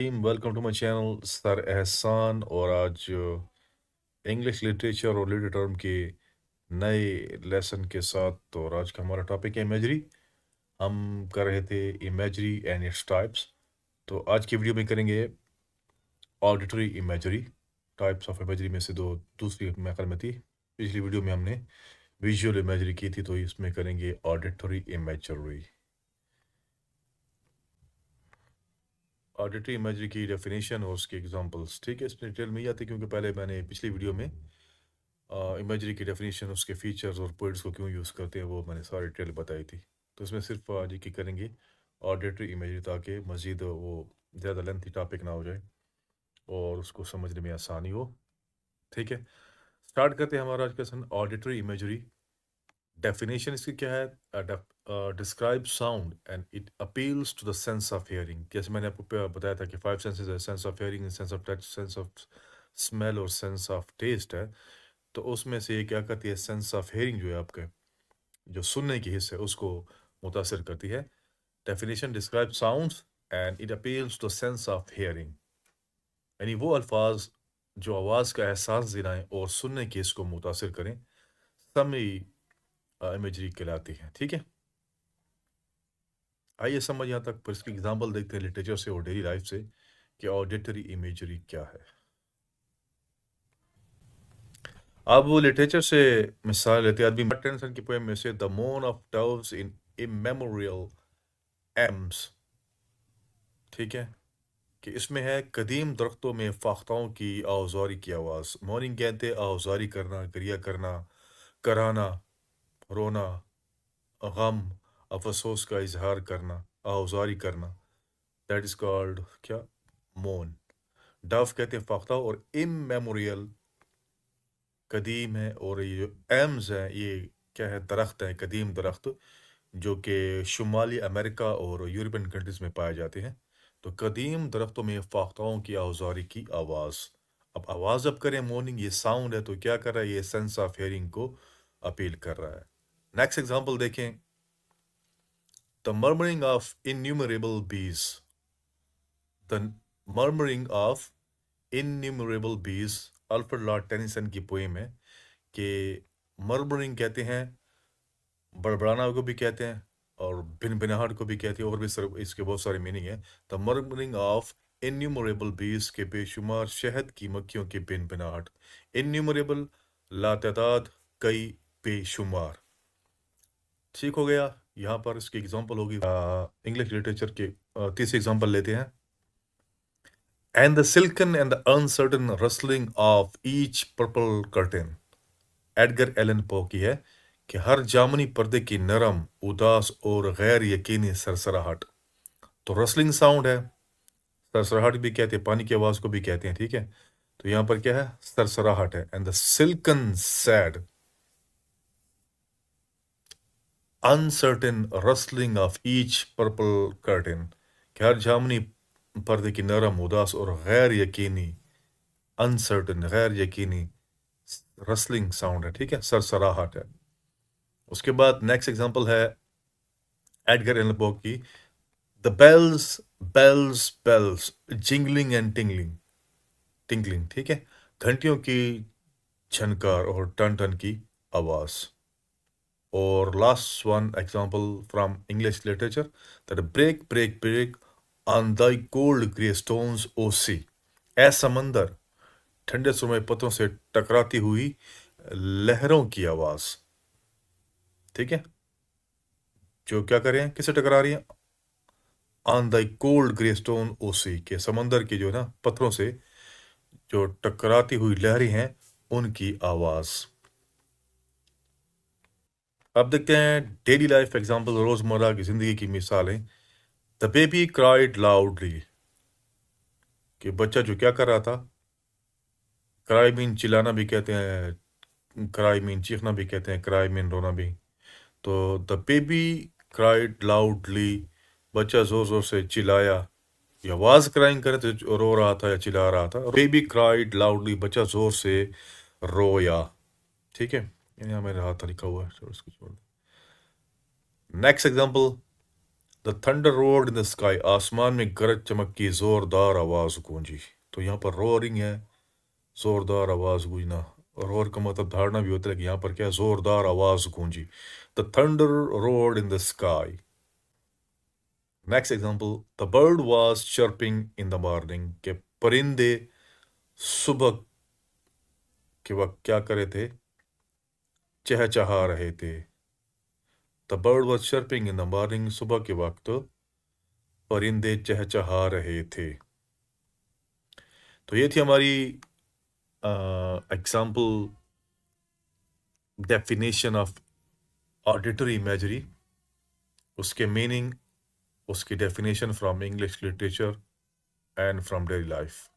Team welcome to my channel sir Ehsan. और आज English literature और लिटरेचर टर्म के नए लेसन के साथ। और आज का हमारा टॉपिक है इमेजरी। हम कर रहे थे इमेजरी एंड इट्स टाइप्स। तो आज की वीडियो में करेंगे auditory imagery. Types of imagery में से दूसरी मेरे ख्याल में थी। पिछली वीडियो में हमने विजुअल इमेजरी की थी, तो इसमें करेंगे ऑडिटरी इमेजरी। ऑडिटरी इमेजरी की डेफिनेशन और उसके एग्जांपल्स, ठीक है। इसमें डिटेल में ही आती, क्योंकि पहले मैंने पिछली वीडियो में इमेजरी की डेफिनेशन, उसके फीचर्स और पॉइंट्स को क्यों यूज़ करते हैं वो मैंने सारी डिटेल बताई थी। तो इसमें सिर्फ आज की करेंगे ऑडिटरी इमेजरी, ताकि मज़ीद वो ज़्यादा लेंथी टॉपिक ना हो जाए और उसको समझने में आसानी हो। ठीक है, स्टार्ट करते हैं हमारा आज का सन ऑडिटरी इमेजरी। डेफिनेशन इसकी क्या है? Describe sound and it appeals to the sense of hearing. जैसे मैंने आपको बताया था कि फाइव सेंसेस है, sense of hearing, sense of touch, sense of smell और सेंस ऑफ टेस्ट है। तो उसमें से ये क्या करती है? सेंस ऑफ हेयरिंग जो है आपका, जो सुनने की हिस्सा है, उसको मुतासर करती है। Definition describe sounds and it appeals to sense of hearing, यानी वो अल्फाज जो आवाज़ का एहसास दिलाएं और सुनने की हिस्से को मुतासर करें, समरी इमेजरी कहलाती है। ठीक है, आइए समझ यहाँ तक, पर इसकी एग्जाम्पल देखते हैं लिटरेचर से और डेली लाइफ से कि ऑडिटरी इमेजरी क्या है। अब वो लिटरेचर से मिसाल लेते हैं। आदमी टेंसन की पोएम में से द मोन of doves in immemorial AIIMS, ठीक है, कि इसमें है कदीम दरख्तों में फाख्ताओं की आवाजारी की आवाज़। मॉर्निंग कहते हैं आवाजारी करना, क्रिया करना, कराना, रोना, गम, अफसोस का इजहार करना, आवाजारी करना। दैट इज़ कॉल्ड क्या? मोन। डव कहते हैं फाख्ता, और इमेमोरियल कदीम है। और ये जो एम्स है ये क्या है? दरख्त है, कदीम दरख्त, जो कि शुमाली अमेरिका और यूरोपियन कंट्रीज़ में पाए जाते हैं। तो कदीम दरख्तों में फाख्ताओं की आवाजारी की आवाज़। अब आवाज़ अब करें मॉर्निंग, ये साउंड है, तो क्या कर रहा है? ये सेंस ऑफ हेयरिंग को अपील कर रहा है। नेक्स्ट एग्जांपल देखें, द मर्मरिंग ऑफ इन्यूमरेबल बीज। द मर्मरिंग ऑफ इन्यूमरेबल बीज अल्फ्रेड लॉर्ड टेनिसन की पोएम है कि मर्मरिंग कहते हैं, बड़बड़ाना को भी कहते हैं, और भिनभिनाहट को भी कहते हैं, और भी सर इसके बहुत सारे मीनिंग है। द मर्मरिंग ऑफ इन्यूमरेबल बीज के बेशुमार शहद की मक्खियों की भिनभिनाहट। इन्यूमरेबल लातादाद, कई, बेशुमार। ठीक हो गया। यहाँ पर इसकी एग्जांपल होगी इंग्लिश लिटरेचर के। तीसरी एग्जांपल लेते हैं, and the silken and the uncertain rustling of each purple curtain. Edgar Allan Poe की है कि हर जामुनी पर्दे की नरम, उदास और गैर यकीनी सरसराहट। तो रसलिंग साउंड है, सरसराहट भी कहते हैं, पानी की आवाज को भी कहते हैं। ठीक है, तो यहाँ पर क्या है? सरसराहट है। And the silken sad uncertain rustling of each purple curtain, कि हर जामुनी पर्दे की नरम, उदास और गैर यकीनी, अनसर्टेन गैर यकीनी रसलिंग साउंड है। ठीक है, सरसराहट है। उसके बाद नेक्स्ट एग्जांपल है एडगर एलन पो की, the bells, bells, bells jingling and tingling, tingling. ठीक है, घंटियों की झनकार और टन टन की आवाज। और last one example from English literature, that break break break on the cold grey stones O sea. ए समंदर, ठंडे सुरमई पत्थरों से टकराती हुई लहरों की आवाज। ठीक है, जो क्या करें, किससे टकरा रही है? On the cold grey stone O sea, के समंदर की जो है ना पत्थरों से जो टकराती हुई लहरें हैं, उनकी आवाज। अब देखते हैं डेली लाइफ एग्जांपल, रोजमर्रा की जिंदगी की मिसालें। द बेबी क्राइड लाउडली, कि बच्चा जो क्या कर रहा था? क्राई मीन चिल्लाना भी कहते हैं, क्राई मीन चीखना भी कहते हैं, क्राई मीन रोना भी। तो द बेबी क्राइड लाउडली, बच्चा जोर जोर से चिल्लाया, या वाज क्राइंग करे तो रो रहा था या चिल्ला रहा था। बेबी क्राइड लाउडली, बच्चा जोर से रोया। ठीक है, यहाँ मेरे हाथ लिखा हुआ है, तो उसको छोड़। Next example, the thunder roared in the sky, आसमान में गरज चमक की जोरदार आवाज गूंजी। तो यहाँ पर रोरिंग है, जोरदार आवाज गूंजना। रोर का मतलब धारणा भी होता है कि यहाँ पर क्या है, जोरदार आवाज गूंजी। The thunder roared in the sky. Next example, the bird was chirping in the morning, के परिंदे सुबह के वक्त क्या करे थे, चहचहा रहे थे। The bird was chirping in the morning, सुबह के वक्त परिंदे चहचहा रहे थे। तो ये थी हमारी example definition of auditory imagery, उसके मीनिंग, उसकी definition from English literature and from daily life.